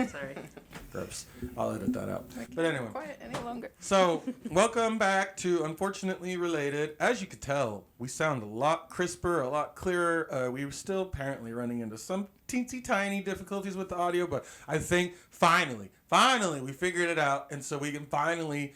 Sorry. Oops. I'll edit that out. But anyway. Quiet any longer. So, welcome back to Unfortunately Related. As you could tell, we sound a lot crisper, a lot clearer. We were still apparently running into some teensy tiny difficulties with the audio, but I think finally, we figured it out, and so we can finally...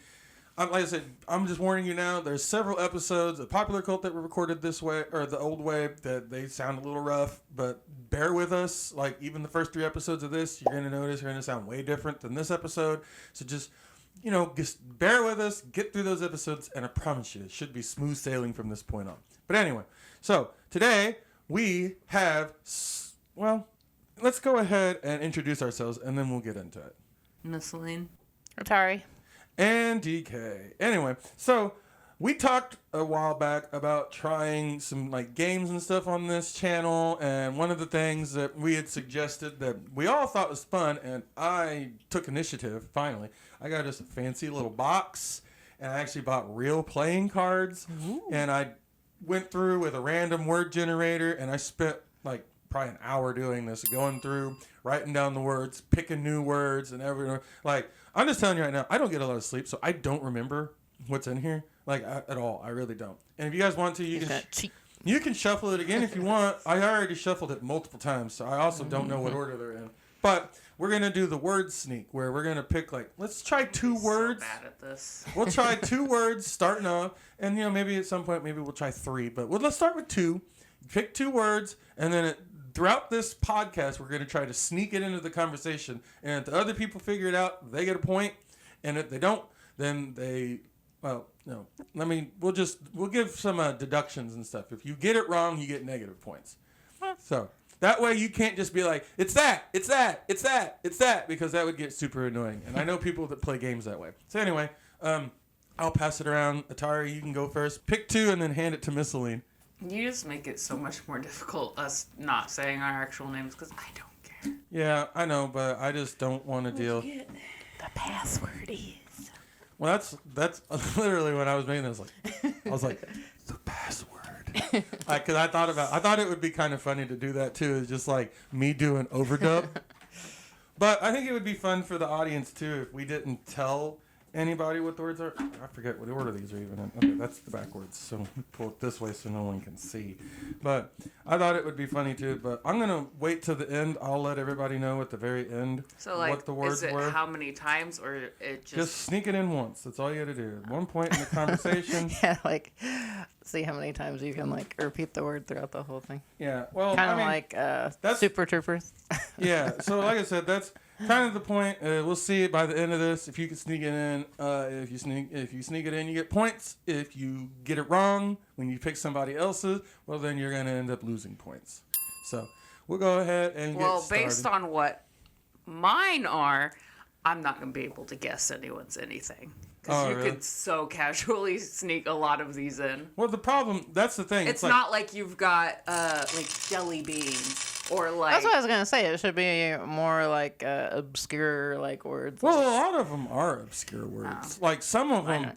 like I said, I'm just warning you now, there's several episodes of Popular Cult that were recorded this way, or the old way, that they sound a little rough, but bear with us. Like, even the first 3 episodes of this, you're going to notice they're going to sound way different than this episode. So just bear with us, get through those episodes, and I promise you, it should be smooth sailing from this point on. But anyway, so today we have, let's go ahead and introduce ourselves, and then we'll get into it. Miscaleen. Atari. And DK. Anyway, so we talked a while back about trying some like games and stuff on this channel, and one of the things that we had suggested that we all thought was fun, and I took initiative, finally. I got us a fancy little box, and I actually bought real playing cards. Ooh. And I went through with a random word generator, and I spent like probably an hour doing this, going through, writing down the words, picking new words, and everything. Like, I'm just telling you right now, I don't get a lot of sleep, so I don't remember what's in here, like, at all. I really don't. And if you guys want to, you can shuffle it again if you want. I already shuffled it multiple times, so I also don't know what order they're in. But we're going to do the word sneak, where we're going to pick, like, let's try 2 words. So bad at this. We'll try 2 words starting off, and, maybe at some point, maybe we'll try 3. But let's start with 2. Pick 2 words, and then throughout this podcast, we're going to try to sneak it into the conversation. And if the other people figure it out, they get a point. And if they don't, then we'll give some deductions and stuff. If you get it wrong, you get negative points. So that way you can't just be like, it's that, because that would get super annoying. And I know people that play games that way. So anyway, I'll pass it around. Atari, you can go first. Pick 2 and then hand it to Miscaleen. You just make it so much more difficult us not saying our actual names because I don't care. Yeah, I know, but I just don't want to deal. The password is. Well, that's literally when I was making this. I was like, the password. Because I thought it would be kind of funny to do that too. It's just like me doing overdub. But I think it would be fun for the audience too if we didn't tell anybody what the words are. I forget what order these are even in. Okay, that's the backwards. So pull it this way so no one can see. But I thought it would be funny too. But I'm going to wait till the end. I'll let everybody know at the very end what the words were. Is it how many times or it just sneak it in once. That's all you got to do. At one point in the conversation. Yeah, like see how many times you can like repeat the word throughout the whole thing. Yeah, well, kind of like Super Troopers. Yeah, so like I said, that's kind of the point. We'll see it by the end of this. If you can sneak it in, if you sneak it in, you get points. If you get it wrong when you pick somebody else's, well, then you're gonna end up losing points. So we'll go ahead and get started. Well, based on what mine are, I'm not gonna be able to guess anyone's anything because you could so casually sneak a lot of these in. Well, that's the thing. It's not like you've got like jelly beans. Or like, that's what I was gonna say. It should be more like obscure like words. Well, a lot of them are obscure words. Like some of them.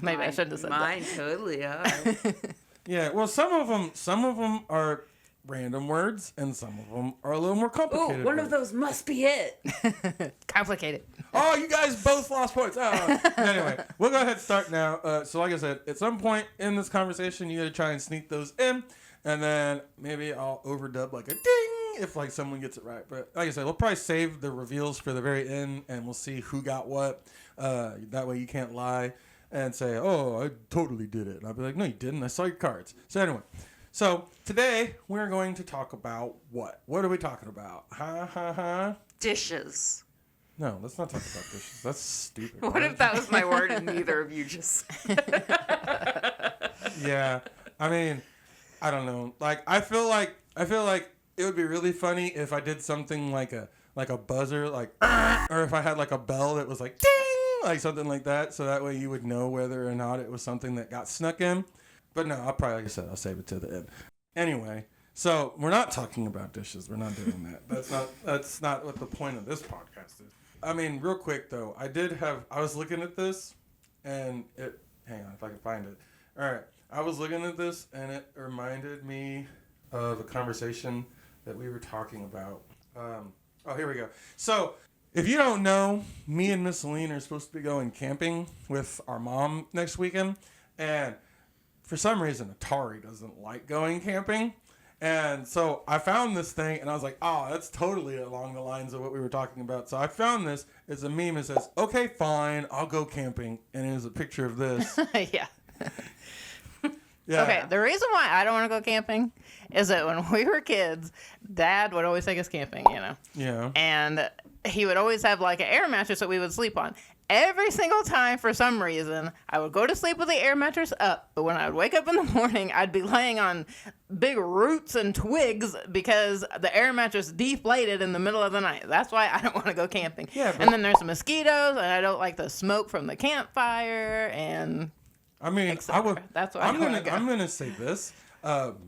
Maybe I shouldn't have said mine that. Totally are. Yeah. Well, some of them are random words, and some of them are a little more complicated. Oh, one of those must be it. Complicated. Oh, you guys both lost points. Oh. Anyway, we'll go ahead and start now. So, like I said, at some point in this conversation, you got to try and sneak those in. And then maybe I'll overdub like a ding if like someone gets it right. But like I said, we'll probably save the reveals for the very end, and we'll see who got what. That way you can't lie and say, oh, I totally did it. And I'll be like, no, you didn't. I saw your cards. So anyway, today we're going to talk about what? What are we talking about? Dishes. No, let's not talk about dishes. That's stupid. What if that was my word and neither of you just... Yeah, I mean... I don't know. Like I feel like it would be really funny if I did something like a buzzer, like or if I had like a bell that was like ding, like something like that, so that way you would know whether or not it was something that got snuck in. But no, I'll probably, like I said, I'll save it to the end. Anyway, so we're not talking about dishes. We're not doing that. That's not what the point of this podcast is. I mean, real quick though, I was looking at this, and hang on if I can find it. All right. I was looking at this, and it reminded me of a conversation that we were talking about. Oh, here we go. So, if you don't know, me and Miscaleen are supposed to be going camping with our mom next weekend. And for some reason, Atari doesn't like going camping. And so I found this thing, and I was like, oh, that's totally along the lines of what we were talking about. So I found this. It's a meme that says, okay, fine, I'll go camping. And it is a picture of this. Yeah. Yeah. Okay, the reason why I don't want to go camping is that when we were kids, Dad would always take us camping, you know. Yeah. And he would always have like an air mattress that we would sleep on. Every single time, for some reason, I would go to sleep with the air mattress up, but when I would wake up in the morning, I'd be laying on big roots and twigs because the air mattress deflated in the middle of the night. That's why I don't want to go camping. Yeah, but- and then there's mosquitoes, and I don't like the smoke from the campfire, and I mean, etc. I would. That's why I don't wanna go. I'm gonna say this.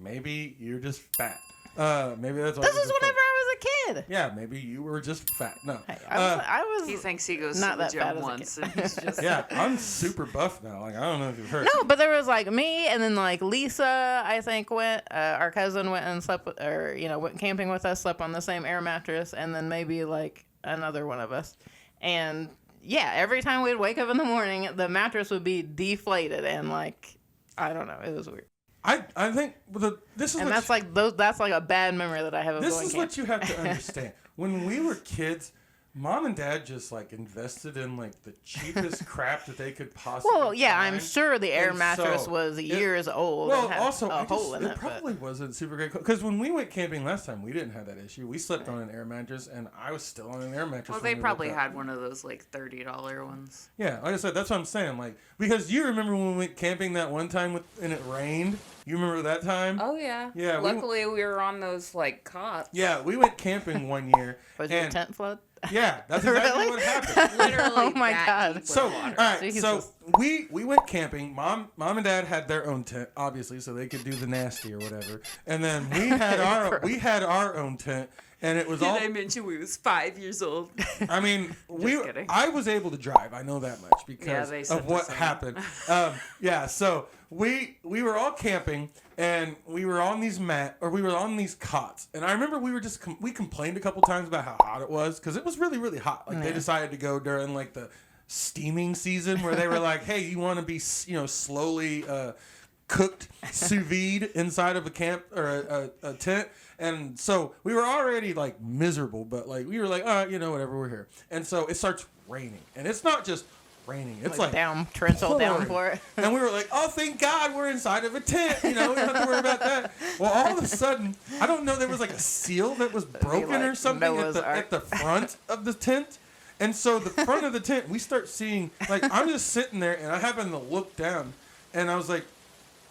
Maybe you're just fat. Maybe that's why. This you're is just whenever fat. I was a kid. Yeah, maybe you were just fat. No. Hey, I was He thinks he goes not to the that fat gym as a once, kid. and he's just Yeah, I'm super buff now. Like I don't know if you've heard. No, but there was like me, and then like Lisa, I think went. Our cousin went and slept, went camping with us, slept on the same air mattress, and then maybe like another one of us. And yeah, every time we'd wake up in the morning, the mattress would be deflated, and like I don't know, it was weird. I think this is And what that's like a bad memory that I have of this going is camping. what you have to understand. When we were kids, Mom and Dad just like invested in like the cheapest crap that they could possibly. Well, yeah, I'm find. sure the air And mattress so was years old. Well, and had also, a hole in it it. probably wasn't super great because when we went camping last time, we didn't have that issue. We slept on an air mattress, and I was still on an air mattress. well, when they we probably woke up. had one of those like $30 ones. Yeah, like I said, that's what I'm saying. Like because you remember when we went camping that one time and it rained. You remember that time? Oh yeah. Yeah, Luckily, we were on those like cots. Yeah, we went camping one year. Was your tent flood? Yeah, that's exactly Really? what happened. Literally. Oh my that God. deep with So, water. all right, Jesus. so we went camping. Mom and Dad had their own tent, obviously, so they could do the nasty or whatever. And then we had our own tent, and it was Did all. I mention we was 5 years old? I mean, kidding. I was able to drive. I know that much because they said of the what same. happened. Yeah, so we were all camping and we were on these cots. And I remember we complained a couple times about how hot it was because it was really, really hot. Like they decided to go during like the steaming season where they were like, hey, you want to be, slowly cooked sous vide inside of a camp or a tent. And so we were already like miserable, but like we were like, all right, whatever, we're here. And so it starts raining, and it's not just raining; it's like torrential pouring. downpour. And we were like, oh, thank God we're inside of a tent. We don't have to worry about that. Well, all of a sudden, I don't know, there was like a seal that was broken like or something Noah's Ark. at the front of the tent. And so the front of the tent, we start seeing, like, I'm just sitting there, and I happen to look down, and I was like,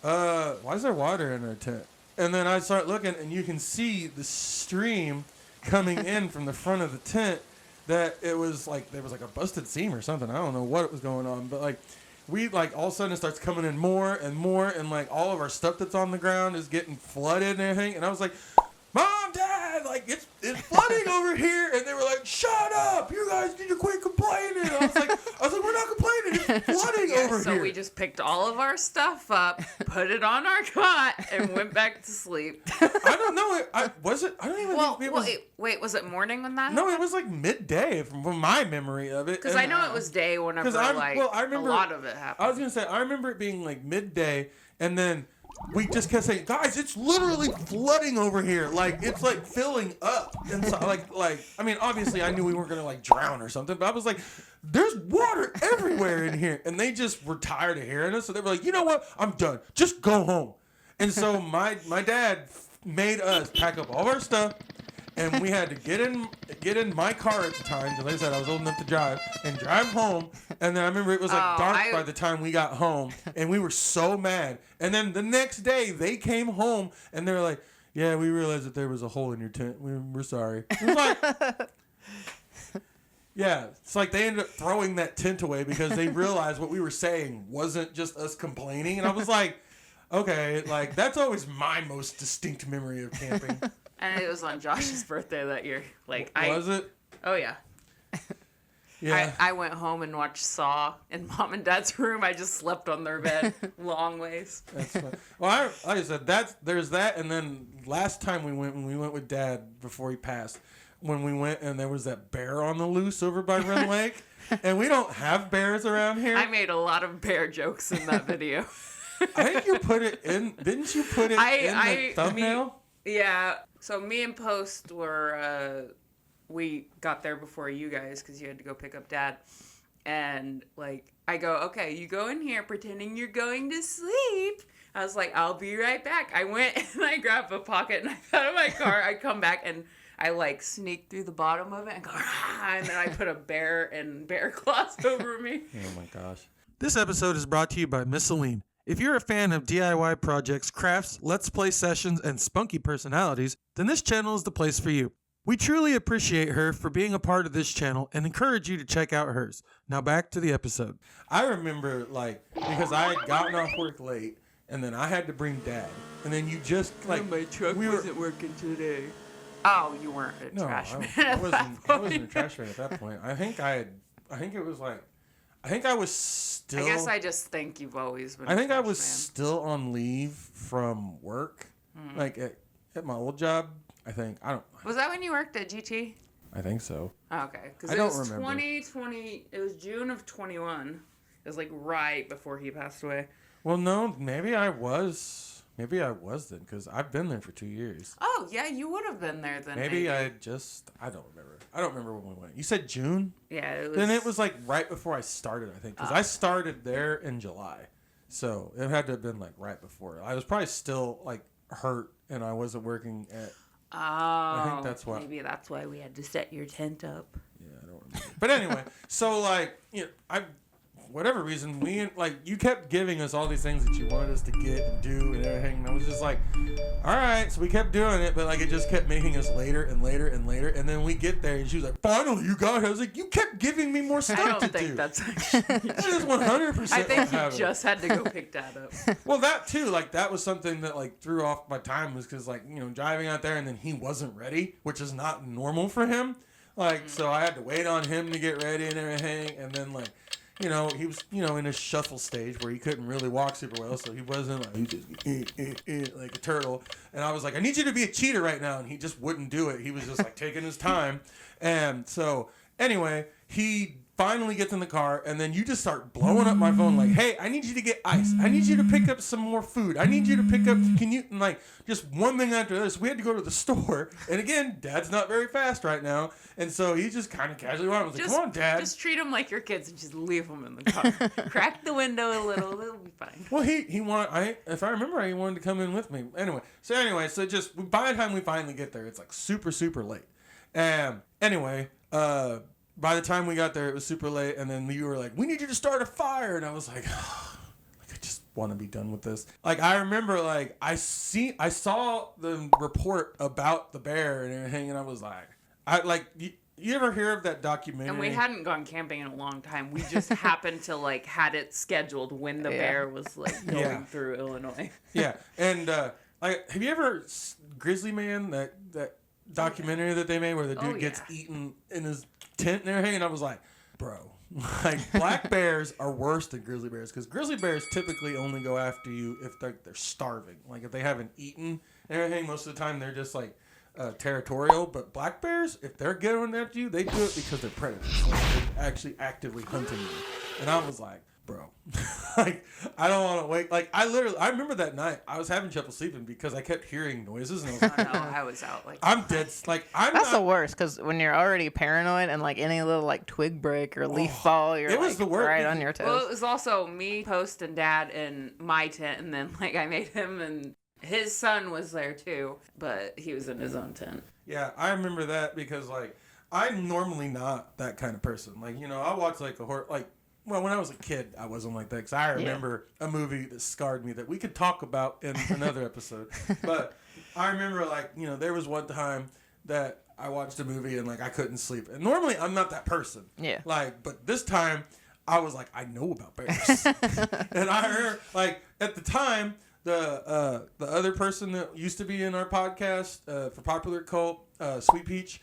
why is there water in our tent? And then I start looking, and you can see the stream coming in from the front of the tent. That it was like there was like a busted seam or something. I don't know what was going on, but like we like all of a sudden it starts coming in more and more, and like all of our stuff that's on the ground is getting flooded and everything. And I was like, Mom, Dad, like it's flooding over here. And they were like, shut up, you guys need to quit complaining. I was like, we're not complaining, it's flooding over so here. we just picked all of our stuff up, put it on our cot, and went back to sleep. I don't know. I don't even think it was. Wait, was it morning when that No, happened? it was like midday from my memory of it. Because I know it was day whenever I remember a lot of it happened. I was gonna say I remember it being like midday, and then we just kept saying, "Guys, it's literally flooding over here. Like it's like filling up." And so, like I mean, obviously I knew we weren't gonna like drown or something, but I was like, "There's water everywhere in here," and they just were tired of hearing us, so they were like, "You know what? I'm done. Just go home." And so my dad made us pack up all of our stuff. And we had to get in my car at the time because, like I said, I was old enough to drive and drive home. And then I remember it was like dark by the time we got home, and we were so mad. And then the next day they came home and they were like, "Yeah, we realized that there was a hole in your tent. We're sorry." It was like, yeah, it's like they ended up throwing that tent away because they realized what we were saying wasn't just us complaining. And I was like, okay, like that's always my most distinct memory of camping. And it was on Josh's birthday that year. Like Was it? Oh yeah. Yeah. I went home and watched Saw in Mom and Dad's room. I just slept on their bed long ways. That's fun. Well, like I said, there's that, and then last time when we went with Dad before he passed, when we went and there was that bear on the loose over by Run Lake. And we don't have bears around here. I made a lot of bear jokes in that video. I think you put it in. Didn't you put it in the thumbnail? Yeah. So me and Post were, we got there before you guys because you had to go pick up Dad. And, like, I go, okay, you go in here pretending you're going to sleep. I was like, I'll be right back. I went and I grabbed a pocket and I got out of my car. I come back and I, like, sneak through the bottom of it and go, and then I put a bear and bear claws over me. Oh, my gosh. This episode is brought to you by Miscaleen. If you're a fan of DIY projects, crafts, let's play sessions, and spunky personalities, then this channel is the place for you. We truly appreciate her for being a part of this channel and encourage you to check out hers. Now back to the episode. I remember, like, because I had gotten off work late, and then I had to bring Dad, and then you just, like... My truck wasn't working today. Oh, you weren't a trash man. I wasn't a trash man at that point. I think I was still... I guess I just think you've always been I think I was man. still on leave from work, like at my old job. I think. I don't... Was that when you worked at GT? I think so. Oh, okay. Because I don't remember. 2020, it was June of 21. It was like right before he passed away. Well, no, maybe I was then, because I've been there for 2 years. Oh, yeah, you would have been there then. Maybe I don't remember. I don't remember when we went. You said June? Yeah, it was. Then it was like right before I started, I think, because I started there in July. So it had to have been like right before. I was probably still like hurt and I wasn't working at... Oh, I think that's why. Maybe that's why we had to set your tent up. Yeah, I don't remember. But anyway, so like, you know, whatever reason, you kept giving us all these things that you wanted us to get and do and everything. And I was just like, all right. So we kept doing it, but like it just kept making us later and later and later. And then we get there and she was like, finally, you got it. I was like, you kept giving me more stuff to do. I don't think that's actually That is 100%. I think you just had to go pick Dad up. Well, that too, like that was something that like threw off my time was because like, you know, driving out there and then he wasn't ready, which is not normal for him. Like, so I had to wait on him to get ready and everything. And then like, you know, he was, you know, in a shuffle stage where he couldn't really walk super well, so he wasn't like, he just like a turtle. And I was like, I need you to be a cheater right now, and he just wouldn't do it. He was just like taking his time. And so, anyway, he finally gets in the car, and then you just start blowing up my phone like, hey, I need you to get ice. I need you to pick up some more food. I need you to pick up, can you, and like, just one thing after this. We had to go to the store. And again, Dad's not very fast right now. And so he just kind of casually went. I was like, come on, Dad. Just treat them like your kids and just leave them in the car. Crack the window a little. It'll be fine. Well, he wanted, if I remember right, he wanted to come in with me. Anyway, so just, by the time we finally get there, it's like super, super late. Anyway, by the time we got there, it was super late, and then you were like, we need you to start a fire, and I was like, I just want to be done with this. Like, I remember, like, I saw the report about the bear and everything, and I was like, you ever hear of that documentary? And we hadn't gone camping in a long time. We just happened to, like, had it scheduled when the bear was, like, going through Illinois. Yeah, and, like, have you ever, Grizzly Man, that documentary that they made where the dude gets eaten in his tent and everything, and I was like, bro, like black bears are worse than grizzly bears because grizzly bears typically only go after you if they're starving, like if they haven't eaten and everything. Most of the time they're just like territorial, but black bears, if they're going after you, they do it because they're predators, like they're actually actively hunting you. And I was like, bro, like I don't want to wait. Like I remember that night I was having trouble sleeping because I kept hearing noises and I was like, I was out like I'm dead. Like That's the worst because when you're already paranoid and like any little like twig break or leaf fall, you're like, right on your toes. Well, it was also me, Post, and Dad in my tent, and then like I made him, and his son was there too, but he was in his own tent. Yeah, I remember that because like I'm normally not that kind of person. Like, you know, I watch like a horror like. Well, when I was a kid, I wasn't like that because I remember a movie that scarred me that we could talk about in another episode. But I remember, like, you know, there was one time that I watched a movie and, like, I couldn't sleep. And normally I'm not that person. Yeah. Like, but this time I was like, I know about bears. And I heard, like, at the time, the other person that used to be in our podcast for Popular Cult, Sweet Peach,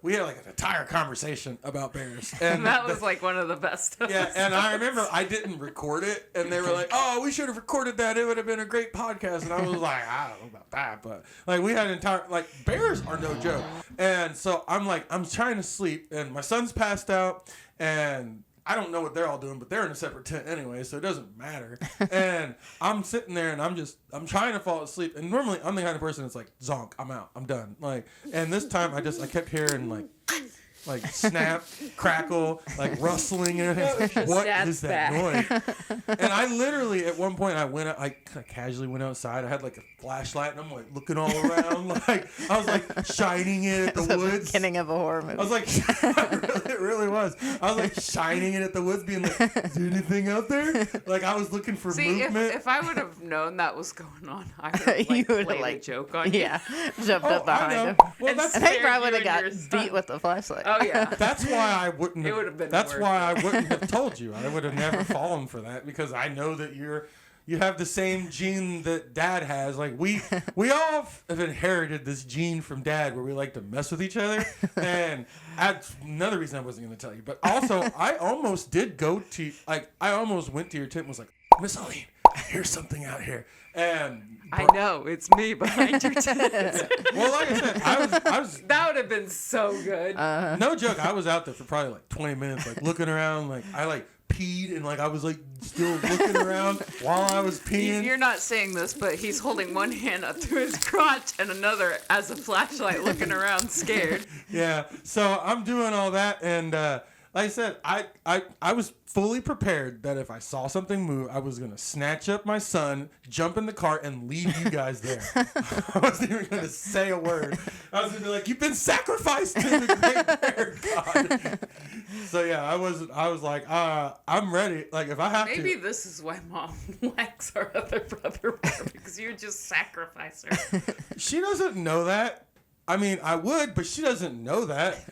we had like an entire conversation about bears. And that was like one of the best. Yeah, and I remember I didn't record it, and they were like, "Oh, we should have recorded that. It would have been a great podcast." And I was like, "I don't know about that," but like we had an entire bears are no joke. And so I'm trying to sleep, and my son's passed out, and I don't know what they're all doing, but they're in a separate tent anyway, so it doesn't matter. And I'm sitting there, and I'm trying to fall asleep. And normally I'm the kind of person that's like, zonk, I'm out, I'm done. And this time I kept hearing snap, crackle, rustling and everything. What is that noise? And I literally, at one point, I casually went outside. I had a flashlight, and I'm looking all around, I was shining it at the woods. The beginning of a horror movie. I was it really was. I was shining it at the woods, being like, is there anything out there? I was looking for movement. If I would have known that was going on, I would have played a joke on you. Yeah, jumped up behind him. Well, I think I would have got beat with the flashlight. Oh yeah. That's why I wouldn't have. It would have been. That's why I wouldn't have told you. I would have never fallen for that, because I know that you have the same gene that Dad has. We all have inherited this gene from Dad where we like to mess with each other. And that's another reason I wasn't going to tell you. But also, I almost did go to I almost went to your tent and was like, Miscaleen, I hear something out here. And I know it's me behind your tent. Well, like I said, I was. That would have been so good. No joke. I was out there for probably 20 minutes, looking around. I peed, and I was still looking around while I was peeing. You're not saying this, but he's holding one hand up to his crotch and another as a flashlight, looking around, scared. Yeah. So I'm doing all that, and like I said, I was fully prepared that if I saw something move, I was gonna snatch up my son, jump in the car, and leave you guys there. I wasn't even gonna say a word. I was gonna be like, "You've been sacrificed to the great bear god." So yeah, I was like, I'm ready. If I have to. Maybe this is why Mom likes our other brother more, because you just sacrifice her. She doesn't know that. I mean, I would, but she doesn't know that.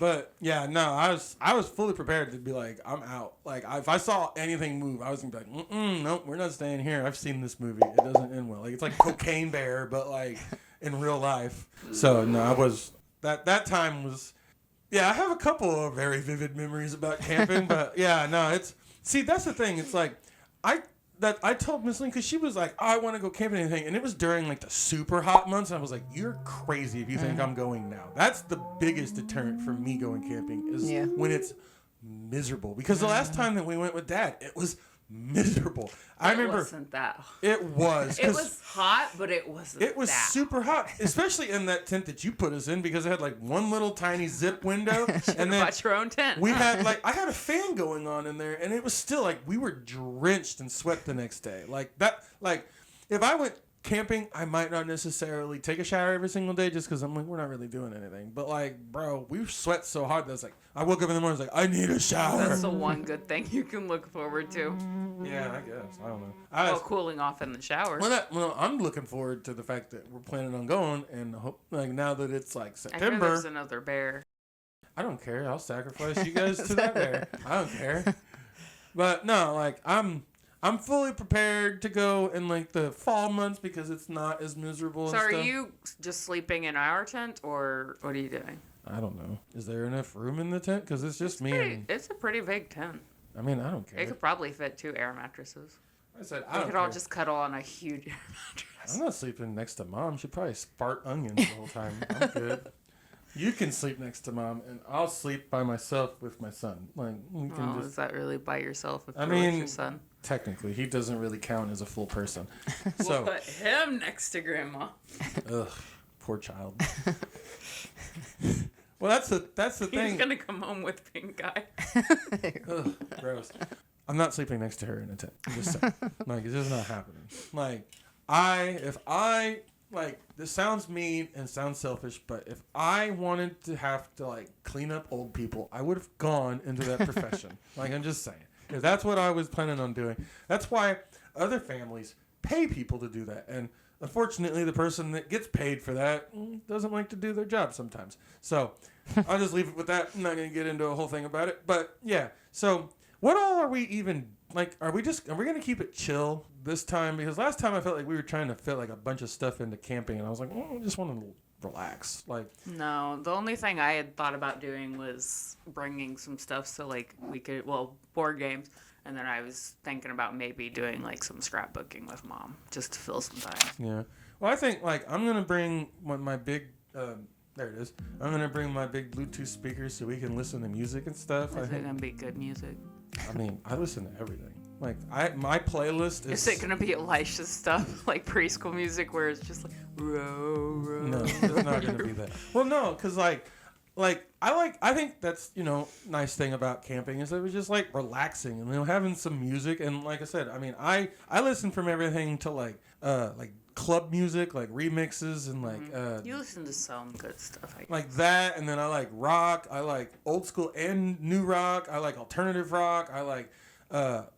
But yeah, no, I was fully prepared to be like, I'm out. If I saw anything move, I was gonna be like, nope, we're not staying here. I've seen this movie. It doesn't end well. It's like Cocaine Bear, but in real life. So no, I was that time was. Yeah, I have a couple of very vivid memories about camping, but yeah, no, that's the thing. It's I told Miss Lynn, because she was like, I want to go camping and anything, and it was during the super hot months, and I was like, you're crazy if you think I'm going now. That's the biggest deterrent for me going camping is when it's miserable. Because the last time that we went with Dad, it was miserable. I remember wasn't that. It was. It was hot, but it wasn't. It was super hot, especially in that tent that you put us in, because it had one little tiny zip window, and then bought your own tent. We had I had a fan going on in there, and it was still we were drenched in sweat the next day. If I went camping, I might not necessarily take a shower every single day, just because I'm we're not really doing anything. But bro, we sweat so hard that I woke up in the morning, I was like, I need a shower. That's the one good thing you can look forward to. Yeah, I guess. I don't know. Cooling off in the shower. Well, I'm looking forward to the fact that we're planning on going, and hope now that it's September. I hear there's another bear. I don't care. I'll sacrifice you guys to that bear. I don't care. But no, I'm fully prepared to go in the fall months, because it's not as miserable. So are you just sleeping in our tent, or what are you doing? I don't know. Is there enough room in the tent? Because it's just me. It's a pretty big tent. I mean, I don't care. It could probably fit 2 air mattresses. I said we could all just cuddle on a huge air mattress. I'm not sleeping next to Mom. She'd probably spart onions the whole time. I'm good. You can sleep next to Mom, and I'll sleep by myself with my son. We can is that really by yourself if you're with your son? Technically, he doesn't really count as a full person. We'll put him next to Grandma. Ugh, poor child. Well, that's the thing. He's gonna come home with pink eye. Ugh, gross. I'm not sleeping next to her in a tent. I'm just saying. It's just not happening. This sounds mean and sounds selfish, but if I wanted to have to clean up old people, I would have gone into that profession. I'm just saying. If that's what I was planning on doing. That's why other families pay people to do that. And unfortunately, the person that gets paid for that doesn't like to do their job sometimes. So I'll just leave it with that. I'm not going to get into a whole thing about it. But yeah, so what all are we even, are we going to keep it chill this time? Because last time I felt like we were trying to fit a bunch of stuff into camping, and I was like, I just want to relax. Like, No, the only thing I had thought about doing was bringing some stuff so like we could, board games, and then I was thinking about maybe doing like some scrapbooking with Mom just to fill some time. yeah. Well, I think like I'm gonna bring my big. There it is. I'm gonna bring my big Bluetooth speakers so we can listen to music and stuff. Is it gonna be good music? I mean, I listen to everything. Like my playlist is. Is it gonna be Elisha's stuff like preschool music where it's just like row row? No, it's not gonna be that. Well, no, because I think that's nice thing about camping is that it was just like relaxing and having some music and like I said, I mean I listen from everything to like club music, like remixes and like You listen to some good stuff. I guess. like that, and then I like rock. I like old school and new rock. I like alternative rock. I like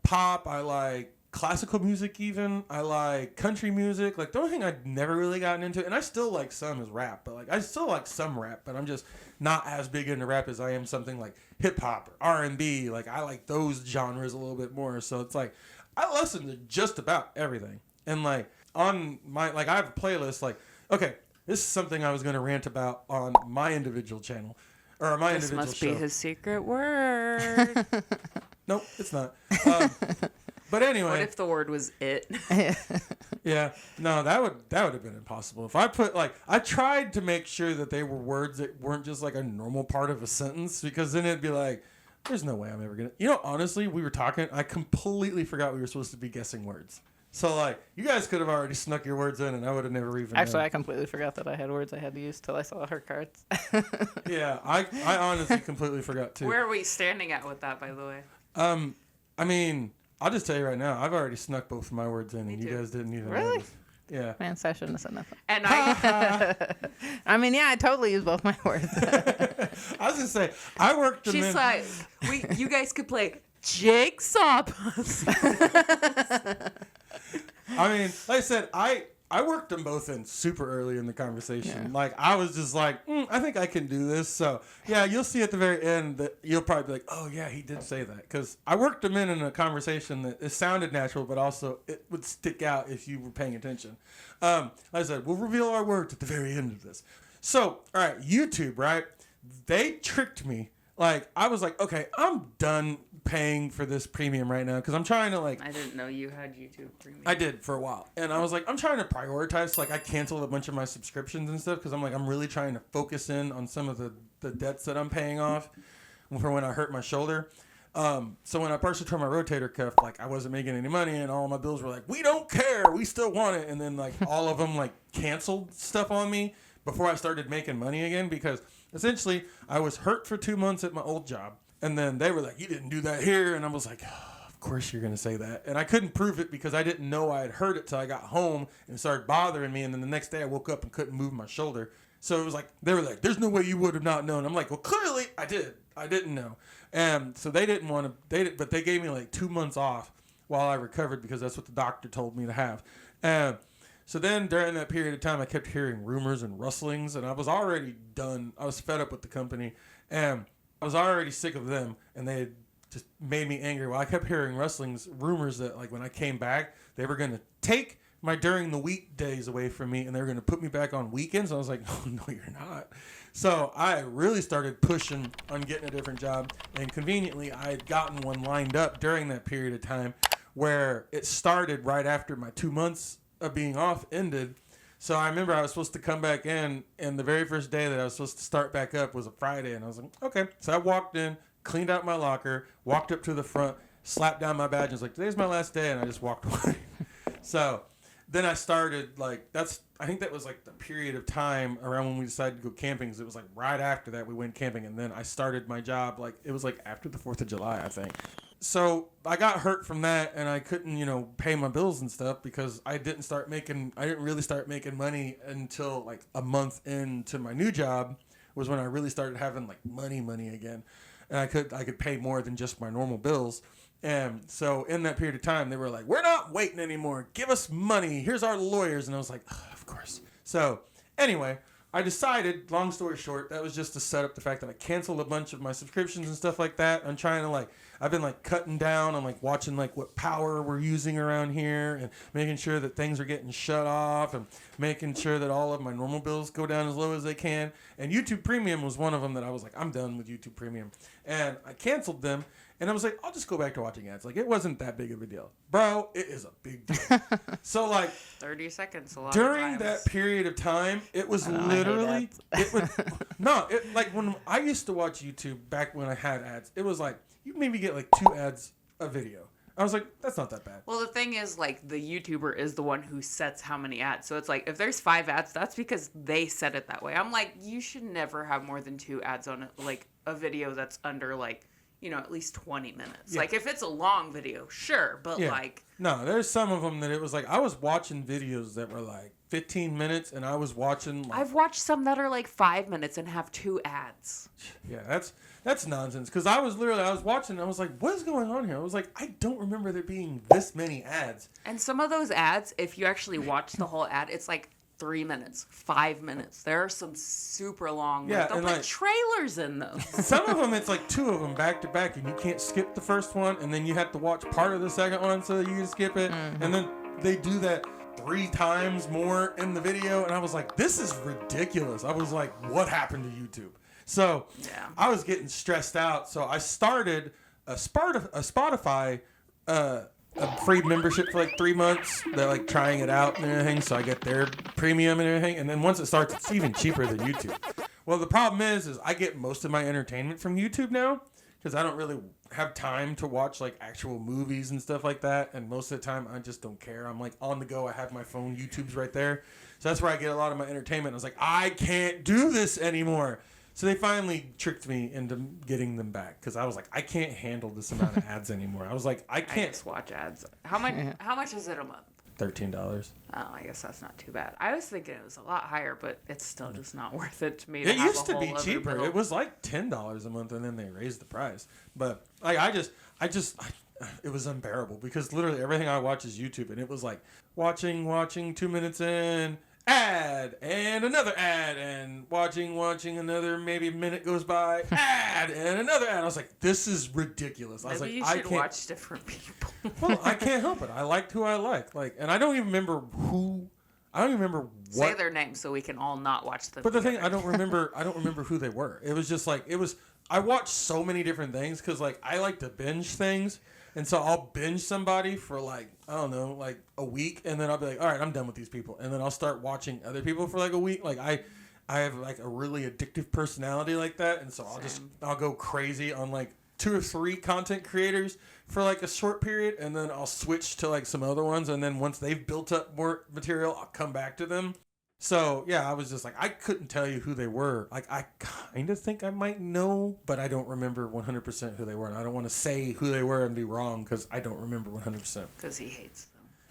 pop. I like classical music even. I like country music. Like the only thing I've never really gotten into, and I still like some, is rap. But like I still like some rap, but I'm just not as big into rap as I am something like hip hop or R&B. Like I like those genres a little bit more. So it's like I listen to just about everything. And like on my I have a playlist. Like okay, this is something I was going to rant about on my individual channel or my This individual must show. be his secret word. Nope, it's not. But anyway, What if the word was it? yeah, no, that would have been impossible. If I put I tried to make sure that they were words that weren't just like a normal part of a sentence, because then it'd be like, there's no way I'm ever gonna. Honestly, we were talking. I completely forgot we were supposed to be guessing words. So like, you guys could have already snuck your words in, and I would have never even. Actually, known. I completely forgot that I had words I had to use till I saw her cards. Yeah, I honestly completely forgot too. Where are we standing at with that, by the way? I mean, I'll just tell you right now, I've already snuck both of my words in, and you too. guys didn't even Really? notice. Yeah. Man, so I shouldn't have said nothing. And I, I mean, yeah, I totally use both my words. I was gonna say I worked them she's in. like, you guys could play jigsaw puzzle. I mean, like I said, I worked them both in super early in the conversation. Yeah. Like I was just like, I think I can do this. So yeah, you'll see at the very end that you'll probably be like, oh yeah, he did say that, because I worked them in a conversation that it sounded natural, but also it would stick out if you were paying attention. Like I said, we'll reveal our words at the very end of this. So all right, YouTube, right? They tricked me. Like I was like, okay, I'm done paying for this premium right now because I'm trying to like. I didn't know you had YouTube Premium. I did for a while, and I was like, I'm trying to prioritize. So, like I canceled a bunch of my subscriptions and stuff because I'm like, I'm really trying to focus in on some of the debts that I'm paying off for when I hurt my shoulder. So when I partially tore my rotator cuff, like I wasn't making any money, and all my bills were like, we don't care, we still want it, and then like all of them like canceled stuff on me before I started making money again, because essentially I was hurt for 2 months at my old job. And then they were like, you didn't do that here. And I was like, oh, of course you're going to say that. And I couldn't prove it because I didn't know I had heard it till I got home and it started bothering me. And then the next day I woke up and couldn't move my shoulder. So it was like, they were like, there's no way you would have not known. I'm like, well, clearly I did. I didn't know. And so they didn't want to, but they gave me like 2 months off while I recovered because that's what the doctor told me to have. And so then during that period of time, I kept hearing rumors and rustlings, and I was already done. I was fed up with the company, and I was already sick of them, and they had just made me angry. Well, I kept hearing rumors that like when I came back, they were going to take my during the week days away from me, and they were going to put me back on weekends. I was like, oh, no, you're not. So I really started pushing on getting a different job, and conveniently, I had gotten one lined up during that period of time where it started right after my 2 months of being off ended. So I remember I was supposed to come back in, and the very first day that I was supposed to start back up was a Friday, and I was like, okay. So I walked in, cleaned out my locker, walked up to the front, slapped down my badge, and was like, today's my last day, and I just walked away. So then I started, like, I think that was like the period of time around when we decided to go camping, because it was like right after that we went camping, and then I started my job, like, it was like after the 4th of July, I think. So I got hurt from that, and I couldn't, pay my bills and stuff because I didn't really start making money until like a month into my new job was when I really started having like money again. And I could pay more than just my normal bills. And so in that period of time, they were like, we're not waiting anymore. Give us money. Here's our lawyers. And I was like, oh, of course. So anyway, I decided, long story short, that was just to set up the fact that I canceled a bunch of my subscriptions and stuff like that. I'm trying to I've been cutting down on watching what power we're using around here and making sure that things are getting shut off and making sure that all of my normal bills go down as low as they can. And YouTube Premium was one of them that I was like, I'm done with YouTube Premium. And I canceled them. And I was like, I'll just go back to watching ads. It wasn't that big of a deal. Bro, it is a big deal. So 30 seconds, a lot during of that period of time, it was literally, when I used to watch YouTube back when I had ads, it was you maybe get 2 ads a video. I was like, that's not that bad. Well, the thing is, the YouTuber is the one who sets how many ads. So it's if there's 5 ads, that's because they set it that way. I'm you should never have more than 2 ads on it, a video that's under at least 20 minutes. Yeah. If it's a long video, sure, but yeah. No, there's some of them that it was I was watching videos that were 15 minutes and I was watching I've watched some that are 5 minutes and have 2 ads. Yeah, that's nonsense. Because I was watching and I was like, what is going on here? I was like, I don't remember there being this many ads. And some of those ads, if you actually watch the whole ad, it's 3 minutes, 5 minutes. There are some super long. Yeah, they'll put trailers in those. Some of them, it's 2 of them back to back, and you can't skip the first one, and then you have to watch part of the second one so that you can skip it. Mm-hmm. And then they do that 3 times more in the video, and I was like, this is ridiculous. I was like, what happened to YouTube? So I was getting stressed out, so I started a Spotify a free membership for 3 months. They're trying it out and everything, so I get their premium and everything. And then once it starts, it's even cheaper than YouTube. Well, the problem is I get most of my entertainment from YouTube now because I don't really have time to watch actual movies and stuff like that. And most of the time, I just don't care. I'm on the go. I have my phone. YouTube's right there. So that's where I get a lot of my entertainment. I was like, I can't do this anymore. So they finally tricked me into getting them back because I was like, I can't handle this amount of ads anymore. I was like, I can't. I just watch ads. How much is it a month? $13. Oh, I guess that's not too bad. I was thinking it was a lot higher, but it's still just not worth it to me. It used to be cheaper. It was $10 a month, and then they raised the price. But it was unbearable because literally everything I watch is YouTube, and it was watching 2 minutes in. Ad and another ad and watching another maybe a minute goes by ad and another ad. I was like, this is ridiculous. I was maybe like, you should watch different people. Well, I can't help it. I liked who I like. And I don't even remember who. I don't even remember what. Say their names so we can all not watch them. But the thing, I don't remember who they were. It was just I watched so many different things because I like to binge things. And so I'll binge somebody for I don't know, a week, and then I'll be like, all right, I'm done with these people. And then I'll start watching other people for a week. I have a really addictive personality like that, and so I'll go crazy on 2 or 3 content creators for a short period, and then I'll switch to some other ones, and then once they've built up more material, I'll come back to them. So, yeah, I was just I couldn't tell you who they were. I kind of think I might know, but I don't remember 100% who they were. And I don't want to say who they were and be wrong because I don't remember 100%. Because he hates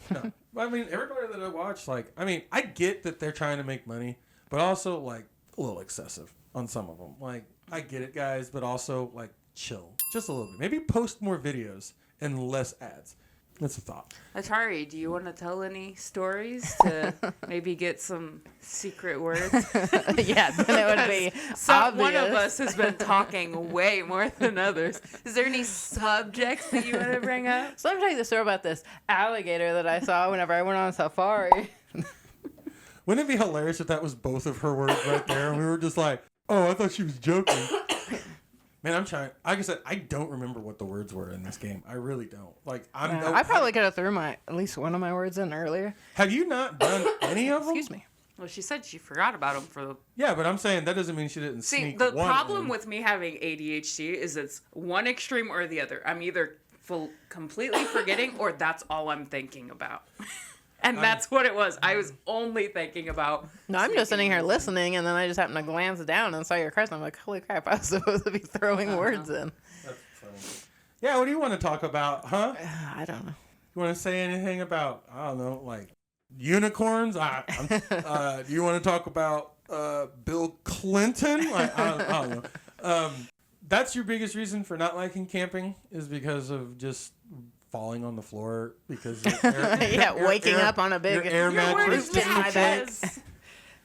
them. No. I mean, everybody that I watch, I get that they're trying to make money, but also, a little excessive on some of them. I get it, guys, but also, chill. Just a little bit. Maybe post more videos and less ads. That's a thought. Atari, do you want to tell any stories to maybe get some secret words? Yeah, then it would be obvious. One of us has been talking way more than others. Is there any subjects that you want to bring up? So let me tell you the story about this alligator that I saw whenever I went on safari. Wouldn't it be hilarious if that was both of her words right there? And we were just like, oh, I thought she was joking. Man, I'm trying. Like I said, I don't remember what the words were in this game. I really don't. I probably could have threw at least one of my words in earlier. Have you not done any of them? Excuse me. Well, she said she forgot about them for the... Yeah, but I'm saying that doesn't mean she didn't sneak one. See, the problem with me having ADHD is it's one extreme or the other. I'm either completely forgetting or that's all I'm thinking about. And that's what it was. I was only thinking about... No, I'm just sitting here listening, and then I just happened to glance down and saw your question. I'm like, holy crap, I was supposed to be throwing words in. That's funny. Yeah, what do you want to talk about, huh? I don't know. You want to say anything about, I don't know, unicorns? Do you want to talk about Bill Clinton? I don't know. That's your biggest reason for not liking camping is because of just... falling on the floor because waking up on a big air mattress in my bed.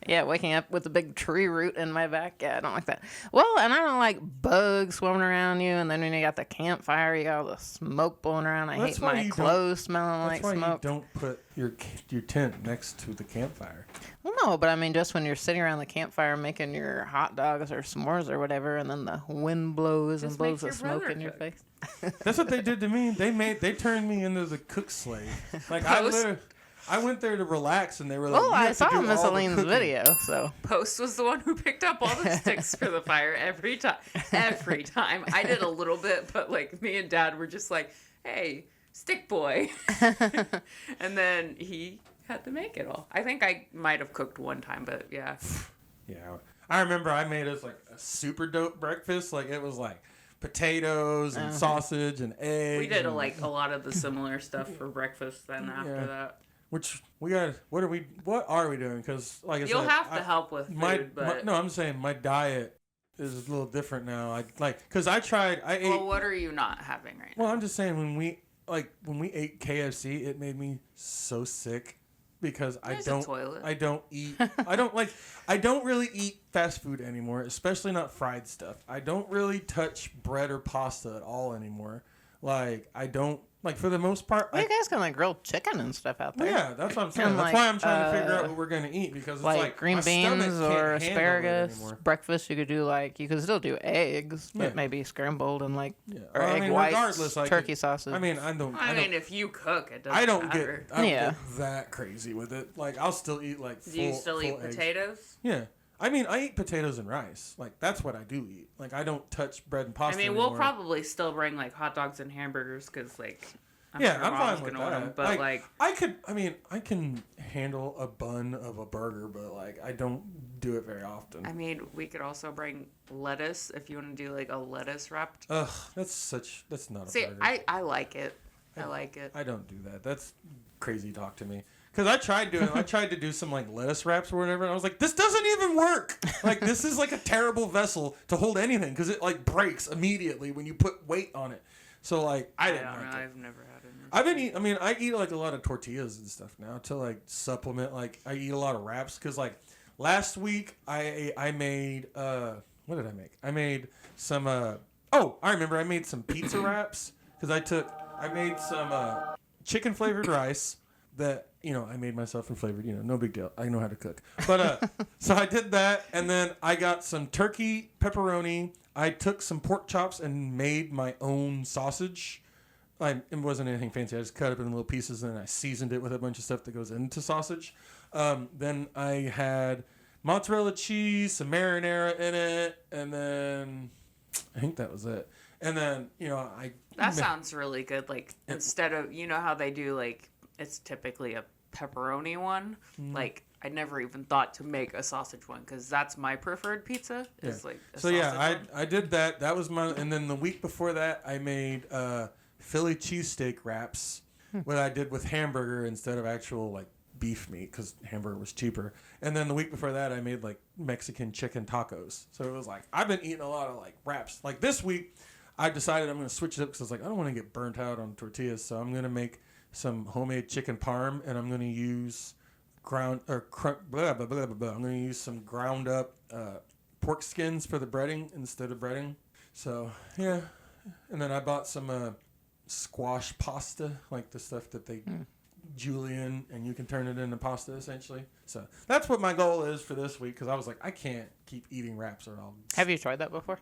Yeah, waking up with a big tree root in my back. Yeah, I don't like that. Well, and I don't like bugs swimming around you. And then when you got the campfire, you got all the smoke blowing around. I hate my clothes smelling like smoke. That's why you don't put your tent next to the campfire. Well, no, but I mean, just when you're sitting around the campfire making your hot dogs or s'mores or whatever, and then the wind blows and blows the smoke in your face. That's what they did to me. They turned me into the cook slave. Like I went there to relax, and they were like, "Oh, I saw Miscalene's video." So Post was the one who picked up all the sticks for the fire every time. Every time I did a little bit, but like me and Dad were just like, "Hey, stick boy," and then he had to make it all. I think I might have cooked one time, but yeah. Yeah, I remember I made us like a super dope breakfast. Like it was like potatoes and sausage and eggs. We did a lot of the similar stuff for breakfast. Then after that. Which we got. What are we doing? Because like I said, you'll have to help with food. But no, I'm saying my diet is a little different now. Because I ate. Well, what are you not having right now? Well, I'm just saying when we ate KFC, it made me so sick because I don't eat. I don't really eat fast food anymore, especially not fried stuff. I don't really touch bread or pasta at all anymore. Like I don't. Like, for the most part... Well, you guys can, like, grill chicken and stuff out there. Yeah, that's what I'm saying. That's why I'm trying to figure out what we're going to eat, because it's like green beans or asparagus. Breakfast, you could do, you could still do eggs, but maybe scrambled and, or egg whites, turkey sausage. I mean, if you cook, it doesn't matter. I don't get that crazy with it. Like, I'll still eat, full Do you still eat potatoes? Yeah. I mean, I eat potatoes and rice. Like, that's what I do eat. Like, I don't touch bread and pasta anymore. We'll probably still bring, hot dogs and hamburgers, because, I'm fine with that. Them, but, I can handle a bun of a burger, but, I don't do it very often. I mean, we could also bring lettuce if you want to do, a lettuce wrapped. Ugh, that's not a burger. See, I like it. I like it. I don't do that. That's crazy talk to me. Because I tried to do some lettuce wraps or whatever, and I was like, this doesn't even work. This is a terrible vessel to hold anything, because it breaks immediately when you put weight on it. So I didn't like it. I've never had it. I eat a lot of tortillas and stuff now to supplement. I eat a lot of wraps because last week I made what did I make? I made some I remember I made some pizza wraps because I made some chicken flavored rice that I made myself and flavored. No big deal. I know how to cook. But so I did that, and then I got some turkey pepperoni. I took some pork chops and made my own sausage. It wasn't anything fancy. I just cut it in little pieces, and then I seasoned it with a bunch of stuff that goes into sausage. Then I had mozzarella cheese, some marinara in it, and then I think that was it. And then, That sounds really good. Instead of, how they do, it's typically a pepperoni one. Mm-hmm. I never even thought to make a sausage one because that's my preferred pizza. Is I did that. That was my. And then the week before that, I made Philly cheesesteak wraps. What I did with hamburger instead of actual beef meat because hamburger was cheaper. And then the week before that, I made Mexican chicken tacos. So it was I've been eating a lot of wraps. This week, I decided I'm going to switch it up because I was I don't want to get burnt out on tortillas. So I'm going to make some homemade chicken parm, and I'm going to use I'm going to use some ground up pork skins for the breading instead of breading. So yeah, and then I bought some squash pasta, the stuff that they julienne, and you can turn it into pasta essentially. So that's what my goal is for this week because I was I can't keep eating wraps or all. Have you tried that before?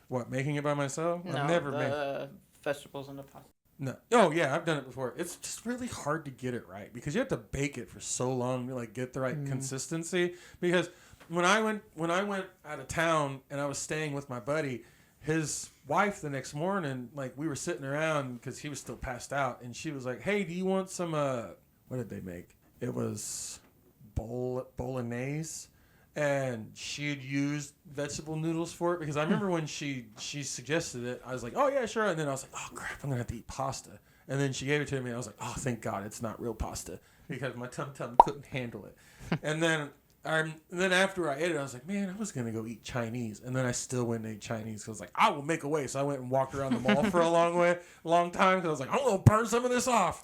What, making it by myself? No, I've never made vegetables into pasta. No. Oh, yeah, I've done it before. It's just really hard to get it right because you have to bake it for so long to get the right consistency. Because when I went out of town and I was staying with my buddy, his wife the next morning, we were sitting around because he was still passed out, and she was like, "Hey, do you want some what did they make? It was bolognese." And she had used vegetable noodles for it because I remember when she suggested it, I was like, "Oh yeah, sure." And then I was like, "Oh crap, I'm gonna have to eat pasta." And then she gave it to me, and I was like, "Oh, thank God, it's not real pasta," because my tum couldn't handle it. And then after I ate it, I was like, "Man, I was gonna go eat Chinese," and then I still went and ate Chinese because I was like, "I will make a way." So I went and walked around the mall for a long time because I was like, "I'm gonna burn some of this off."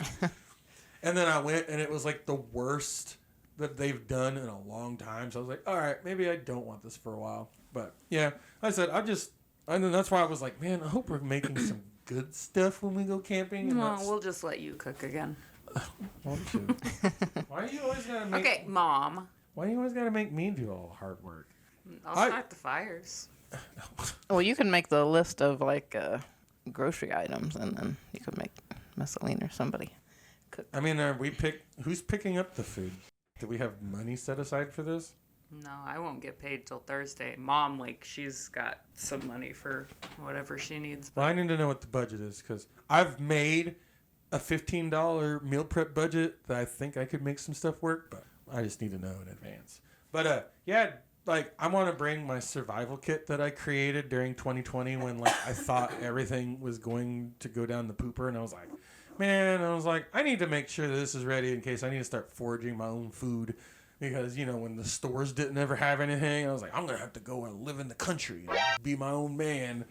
And then I went, and it was the worst that they've done in a long time. So I was like, all right, maybe I don't want this for a while. But yeah, I said, I know that's why I was like, man, I hope we're making some good stuff when we go camping. And Well, we'll just let you cook again. Why do you always gotta make? Okay, Mom. Why do you always gotta make me do all the hard work? I'll start the fires. Well, you can make the list of like grocery items, and then you could make Miscaleen or somebody cook. I mean, who's picking up the food? Do we have money set aside for this? No, I won't get paid till Thursday. Mom, like, she's got some money for whatever she needs. Well, I need to know what the budget is because I've made a $15 meal prep budget that I think I could make some stuff work, but I just need to know in advance. But yeah, like I want to bring my survival kit that I created during 2020 when like I thought everything was going to go down the pooper, and I was like, man, I need to make sure that this is ready in case I need to start foraging my own food. Because, you know, when the stores didn't ever have anything, I was like, I'm going to have to go and live in the country and be my own man.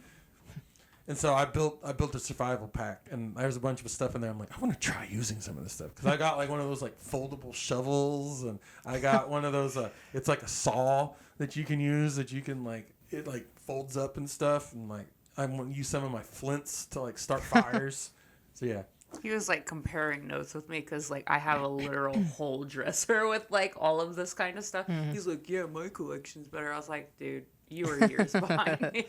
And so I built a survival pack, and there's a bunch of stuff in there. I'm like, I want to try using some of this stuff. Because I got, like, one of those, like, foldable shovels, and I got one of those, it's like a saw that you can use that you can, like, it, like, folds up and stuff. And, like, I want to use some of my flints to, like, start fires. So, yeah. He was like comparing notes with me because like I have a literal whole dresser with like all of this kind of stuff. Mm-hmm. He's like, yeah, my collection's better. I was like, dude, you were years behind me.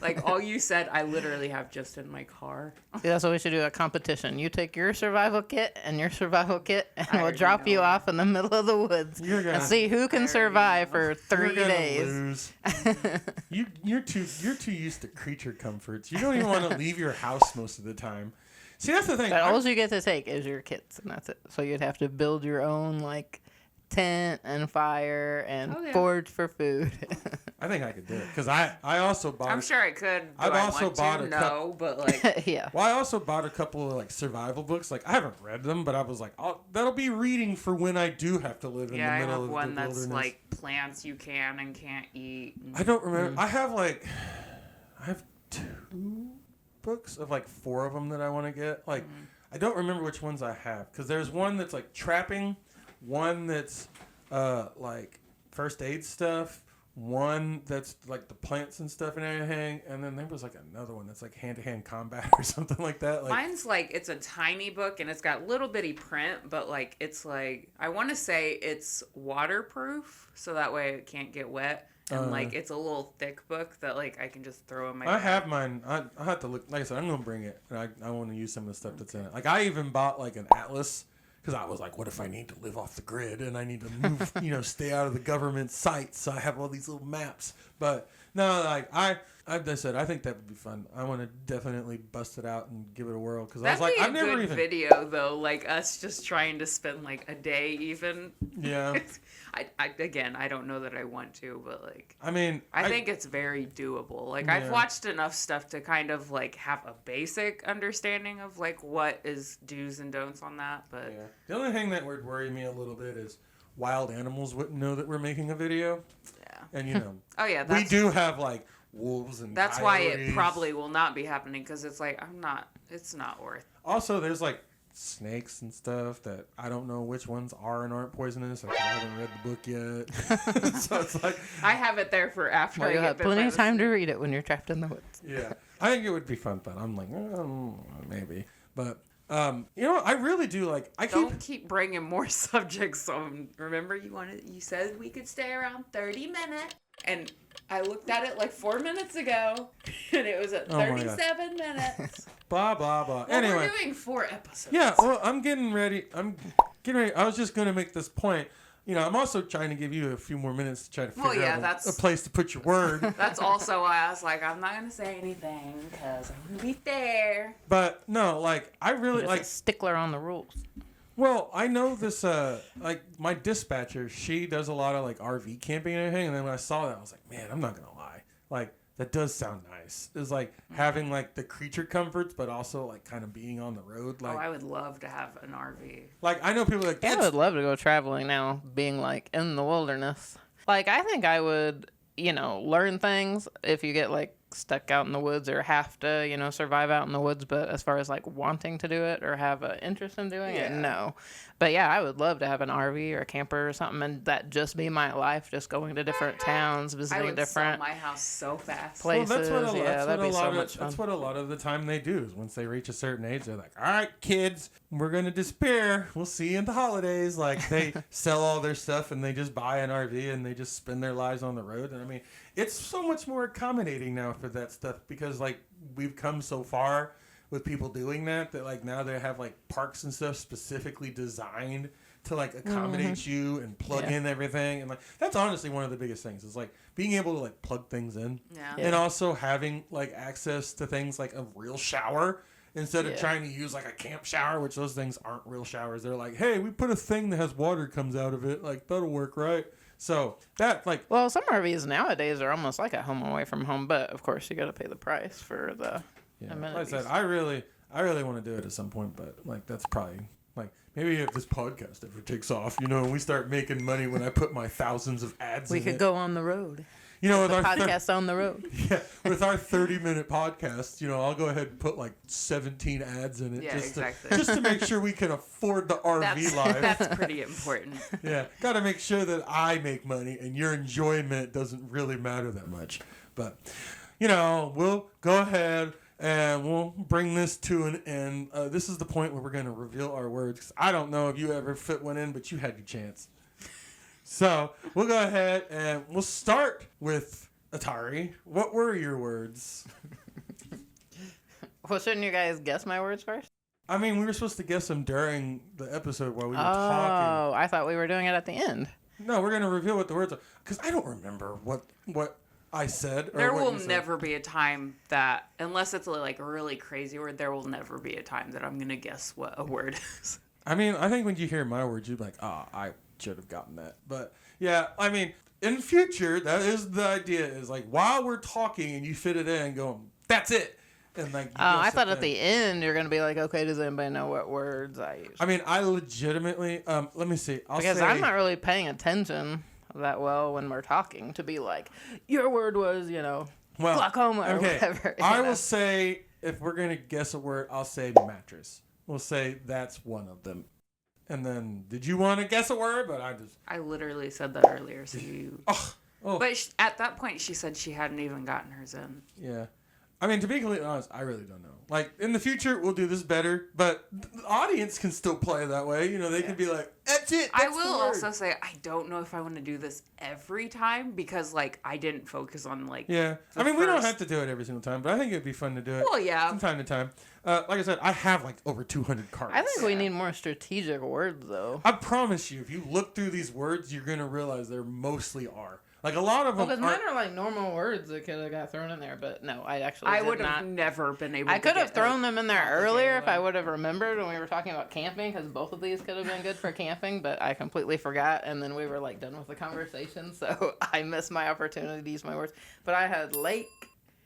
Like all you said, I literally have just in my car. See, that's what we should do, a competition. You take your survival kit, and we'll drop you off in the middle of the woods and see who can survive for 3 days. Lose. You're too used to creature comforts. You don't even want to leave your house most of the time. See, that's the thing. But all you get to take is your kits, and that's it. So you'd have to build your own, like, tent and fire and forage for food. I think I could do it because I also bought. I'm sure I could. I've also bought a couple. But like, yeah. Well, I also bought a couple of like survival books. Like I haven't read them, but I was like, that'll be reading for when I do have to live in the middle of the wilderness. Yeah, I have one that's like plants you can and can't eat. I don't remember. I have 2 books of like 4 of them that I want to get. Like I don't remember which ones I have because there's one that's like trapping, one that's like first aid stuff, one that's like the plants and stuff and everything, and then there was like another one that's like hand-to-hand combat or something like that. Like, mine's like it's a tiny book and it's got little bitty print, but like it's like I want to say it's waterproof so that way it can't get wet. And like it's a little thick book that like I can just throw in my bag. I have mine. I have to look. Like I said, I'm gonna bring it, and I want to use some of the stuff that's in it. Like I even bought like an atlas because I was like, what if I need to live off the grid and I need to move, stay out of the government sites? So I have all these little maps. But no, like I said, I think that would be fun. I want to definitely bust it out and give it a whirl because I was like, I've never even video though, like us just trying to spend like a day even. Yeah. I don't know that I want to, but like I mean, I think it's very doable. Like I've watched enough stuff to kind of like have a basic understanding of like what is do's and don'ts on that. But the only thing that would worry me a little bit is wild animals wouldn't know that we're making a video. Yeah. And we do have like wolves and that's coyotes. Why it probably will not be happening because it's like it's not worth. Also, there's like snakes and stuff that I don't know which ones are and aren't poisonous. Like, I haven't read the book yet. So it's like I have it there for after. Well, you'll have plenty of time to read it when you're trapped in the woods. Yeah, I think it would be fun, but I'm like maybe. But I really do like. Don't keep bringing more subjects on. Remember, you said we could stay around 30 minutes, and I looked at it like 4 minutes ago, and it was at 37 minutes. Blah, blah, blah. Well, anyway. We're doing 4 episodes. Yeah, well, I'm getting ready. I was just going to make this point. I'm also trying to give you a few more minutes to try to figure out a place to put your word. That's also why I was like, I'm not going to say anything because I'm going to be fair. But, no, like, I really You're like... a stickler on the rules. Well, I know this, like, my dispatcher, she does a lot of, like, RV camping and everything, and then when I saw that, I was like, man, I'm not going to lie. Like, that does sound nice. It's like having, like, the creature comforts, but also, like, kind of being on the road. Like, I would love to have an RV. Like, I know people like... I would love to go traveling now, being, like, in the wilderness. Like, I think I would, learn things if you get, like, stuck out in the woods or have to, survive out in the woods. But as far as like wanting to do it or have an interest in doing it, no. But yeah, I would love to have an RV or a camper or something, and that just be my life, just going to different towns, visiting I would different sell my house so fast. places. Well, That'd be so much fun. That's what a lot of the time they do is once they reach a certain age, they're like, all right, kids, we're going to disappear. We'll see you in the holidays. Like they sell all their stuff and they just buy an RV and they just spend their lives on the road. And I mean, it's so much more accommodating now for that stuff because like we've come so far with people doing that like now they have like parks and stuff specifically designed to like accommodate you and plug in everything. And like that's honestly one of the biggest things is like being able to like plug things in and also having like access to things like a real shower instead of trying to use like a camp shower, which those things aren't real showers. They're like, hey, we put a thing that has water comes out of it. Like that'll work, right? So that like, well, some RVs nowadays are almost like a home away from home, but of course you got to pay the price for the amenities. Like I said, I really want to do it at some point, but like that's probably like maybe if this podcast ever takes off, and we start making money when I put my thousands of ads. We could go on the road. With the our podcast on the road. Yeah, with our 30-minute podcast, I'll go ahead and put like 17 ads in it just to make sure we can afford the RV life. That's pretty important. Yeah, got to make sure that I make money and your enjoyment doesn't really matter that much. But, we'll go ahead and we'll bring this to an end. This is the point where we're going to reveal our words. 'Cause I don't know if you ever fit one in, but you had your chance. So we'll go ahead and we'll start with Atari. What were your words? Well, shouldn't you guys guess my words first? I mean, we were supposed to guess them during the episode while we were Oh, talking. I thought we were doing it at the end. No, we're going to reveal what the words are. Because I don't remember what I said. Or there what will you said. never be a time that, unless it's like a really crazy word, there will never be a time that I'm going to guess what a word is. I mean, I think when you hear my words, you'd be like, I should have gotten that. But yeah, I mean, in future, that is the idea is like while we're talking and you fit it in going, that's it. And like, I thought at the end you're going to be like, okay, does anybody know what words I use? I mean, I legitimately, let me see. Because I'm not really paying attention that well when we're talking to be like, your word was, glaucoma or whatever. I will say, if we're going to guess a word, I'll say mattress. We'll say that's one of them. And then, did you want to guess a word? But I literally said that earlier, so you... Oh. But at that point, she said she hadn't even gotten hers in. Yeah. I mean, to be completely honest, I really don't know. Like, in the future, we'll do this better, but the audience can still play that way. They can be like, that's it, that's I will also say, I don't know if I want to do this every time, because, like, I didn't focus on, like... Yeah. I mean, we don't have to do it every single time, but I think it'd be fun to do it. Well, yeah. From time to time. Like I said, I have, like, over 200 cards. I think we need more strategic words, though. I promise you, if you look through these words, you're going to realize there mostly are. Like, a lot of them because mine are like normal words that could have got thrown in there, but no, I would have never been able to. I could have thrown them in there earlier if I would have remembered when we were talking about camping, because both of these could have been good for camping, but I completely forgot, and then we were like done with the conversation, so I missed my opportunity to use my words. But I had lake.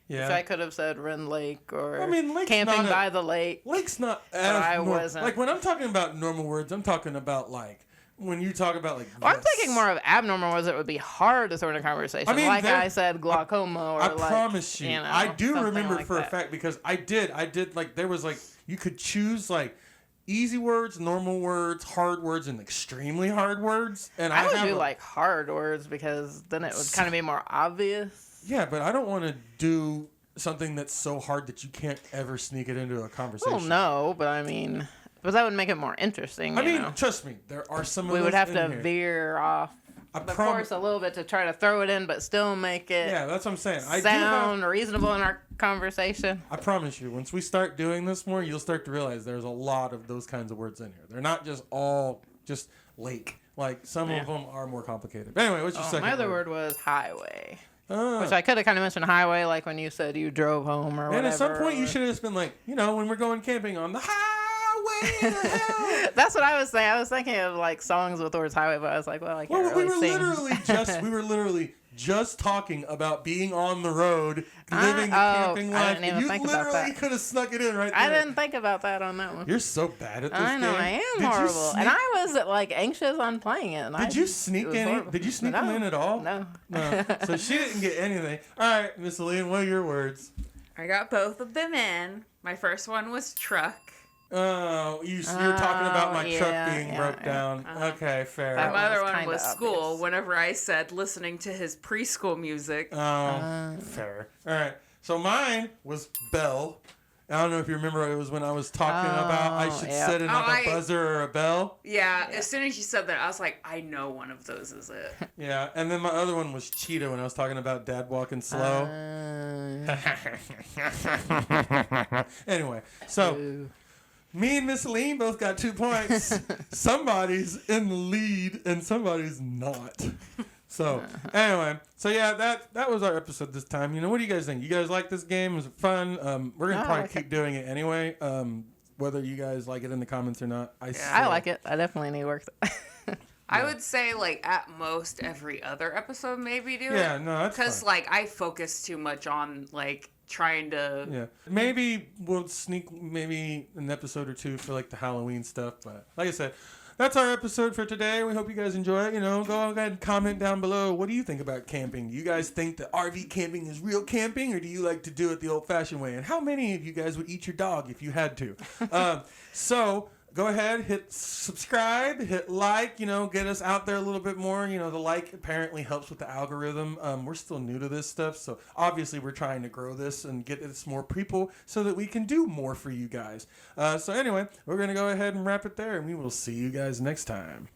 Yeah. So I could have said Ren Lake or camping by the lake. Lake's not as I wasn't. Like, when I'm talking about normal words, I'm talking about, like, when you talk about, like, well, I'm thinking more of abnormal words that would be hard to throw in a conversation. I mean, like I said, glaucoma or I promise you, I do remember like for a fact because I did, like, there was, like, you could choose, like, easy words, normal words, hard words, and extremely hard words. And I would do, like, hard words because then it would kind of be more obvious. Yeah, but I don't want to do something that's so hard that you can't ever sneak it into a conversation. Well, no, but I mean... But that would make it more interesting. I mean, trust me, there are some of those. We would have to veer off the course a little bit to try to throw it in, but still make it. Yeah, that's what I'm saying. Sound reasonable in our conversation. I promise you, once we start doing this more, you'll start to realize there's a lot of those kinds of words in here. They're not just all just lake. Like, some of them are more complicated. But anyway, what's your second my other word was highway. Which I could have kind of mentioned highway, like when you said you drove home or whatever. And at some point, you should have just been like, when we're going camping on the highway. That's what I was saying. I was thinking of like songs with the words highway, but I was like, well, I can't really sing. We were literally just talking about being on the road, living the camping life. I didn't even think about that. You could have snuck it in right there. I didn't think about that on that one. You're so bad at this I know, game. I am horrible. And I was like anxious on playing it. Did you sneak any? Did you sneak them in at all? No. No. So she didn't get anything. All right, Miscaleen, what are your words? I got both of them in. My first one was truck. Oh, you're talking about my truck being broke down. Okay, fair. My other one kinda was school. obvious. Whenever I said listening to his preschool music. Oh, fair. All right. So mine was bell. I don't know if you remember. It was when I was talking about I should set it up a buzzer or a bell. Yeah, as soon as you said that, I was like, I know one of those is it. Yeah, and then my other one was cheetah when I was talking about dad walking slow. Anyway, so me and Miscaleen both got 2 points. Somebody's in the lead and somebody's not. So anyway, that was our episode this time. You know, what do you guys think? You guys like this game? Was it fun? We're gonna probably keep doing it anyway. Whether you guys like it in the comments or not, I like it. I definitely need to work. I would say like at most every other episode maybe do it. Yeah, no, that's because fine. like I focus too much on like trying to. Yeah, maybe we'll sneak maybe an episode or two for like the Halloween stuff. But like I said, that's our episode for today. We hope you guys enjoy it. You know, go ahead and comment down below. What do you think about camping? Do you guys think that RV camping is real camping, or do you like to do it the old-fashioned way? And how many of you guys would eat your dog if you had to? So go ahead, hit subscribe, hit like, you know, get us out there a little bit more. You know, the like apparently helps with the algorithm. We're still new to this stuff, so obviously we're trying to grow this and get this more people so that we can do more for you guys. So anyway, we're going to go ahead and wrap it there, and we will see you guys next time.